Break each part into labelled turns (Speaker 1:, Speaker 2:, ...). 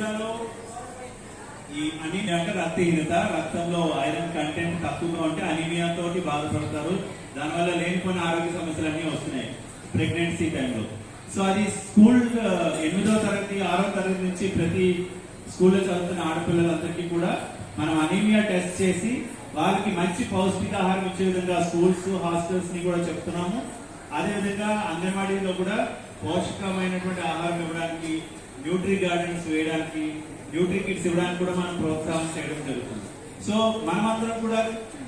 Speaker 1: జిల్లాలో ఈ అనీమియా అంటే రక్తహీనత, రక్తంలో ఐరన్ కంటెంట్ తక్కువగా ఉంటే అనీమియా తోటి బాధపడతారు. దానివల్ల లేనిపోయిన ఆరోగ్య సమస్యలు అన్నీ వస్తున్నాయి ప్రెగ్నెన్సీ టైంలో. సో అది స్కూల్ 8వ తరగతి 6వ తరగతి నుంచి ప్రతి స్కూల్లో చదువుతున్న ఆడపిల్లలందరికీ కూడా మనం అనీమియా టెస్ట్ చేసి వాళ్ళకి మంచి పౌష్టికాహారం ఇచ్చే విధంగా స్కూల్స్ హాస్టల్స్ ని కూడా చెప్తున్నాము. అదేవిధంగా అంగన్వాడీలో కూడా పోషకమైనటువంటి ఆహారం ఇవ్వడానికి, న్యూట్రీ గార్డెన్స్ వేయడానికి, న్యూట్రీ కిట్స్ ఇవ్వడానికి కూడా మనం ప్రోత్సాహం చేయడం జరుగుతుంది. సో మనమందరం కూడా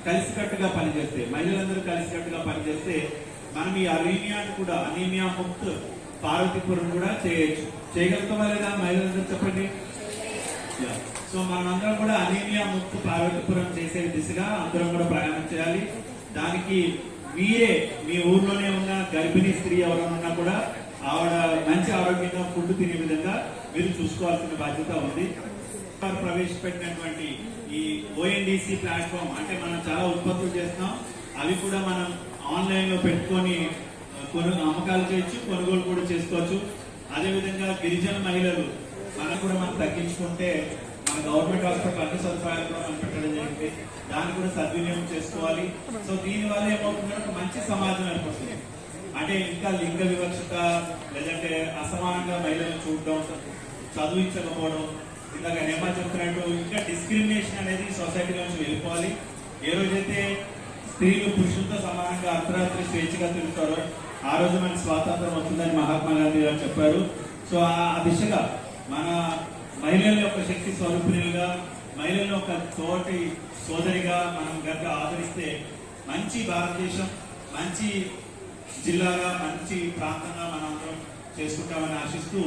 Speaker 1: కలిసికట్టుగా పనిచేస్తే, మహిళలందరూ కలిసికట్టుగా పనిచేస్తే మనం ఈ అనీమియాను కూడా అనీమియా ముక్త్ పార్వతీపురం కూడా చేయగలుగుతామా లేదా? మహిళలందరూ చెప్పండి. సో మనమందరం కూడా అనీమియా ముక్త్ పార్వతీపురం చేసే దిశగా అందరం కూడా ప్రయాణం చేయాలి. దానికి మీరే మీ ఊర్లోనే ఉన్న గర్భిణీ స్త్రీ ఎవరైనా కూడా ఆవిడ మంచి ఆరోగ్యంగా ఫుడ్ తినే విధంగా మీరు చూసుకోవాల్సిన బాధ్యత ఉంది. ప్రవేశపెట్టినటువంటి ఈ ONDC ప్లాట్ఫామ్ అంటే మనం చాలా ఉత్పత్తులు చేస్తున్నాం, అవి కూడా మనం ఆన్లైన్ లో పెట్టుకొని అమ్మకాలు చేయొచ్చు, కొనుగోలు కూడా చేసుకోవచ్చు. అదేవిధంగా గిరిజన మహిళలు మనం కూడా మనం తగ్గించుకుంటే మన గవర్నమెంట్ హాస్పిటల్ అన్ని సదుపాయాలు కూడా మనం పెట్టడం జరిగింది, దాన్ని కూడా సద్వినియోగం చేసుకోవాలి. సో దీని వల్ల ఏమవుతుందంటే ఒక మంచి సమాజం ఏర్పడుతుంది. అంటే ఇంకా లింగ వివక్షత లేదంటే అసమానంగా మహిళలను చూడడం, చదివించకపోవడం, ఇలాగ నేమా చెప్తున్నట్టు ఇంకా డిస్క్రిమినేషన్ అనేది సొసైటీలో నుంచి వెళ్ళిపోవాలి. ఏ రోజైతే స్త్రీలు పురుషులతో సమానంగా అర్ధరాత్రి స్వేచ్ఛగా తిరుగుతారో ఆ రోజు మనకి స్వాతంత్రం వస్తుందని మహాత్మా గాంధీ గారు చెప్పారు. సో ఆ దిశగా మన మహిళల యొక్క శక్తి స్వరూపిణులుగా, మహిళల యొక్క తోటి సోదరిగా మనం గట్టిగా ఆదరిస్తే మంచి భారతదేశం, మంచి జిల్లాగా, మంచి ప్రాంతంగా మనం చేసుకుంటామని ఆశిస్తూ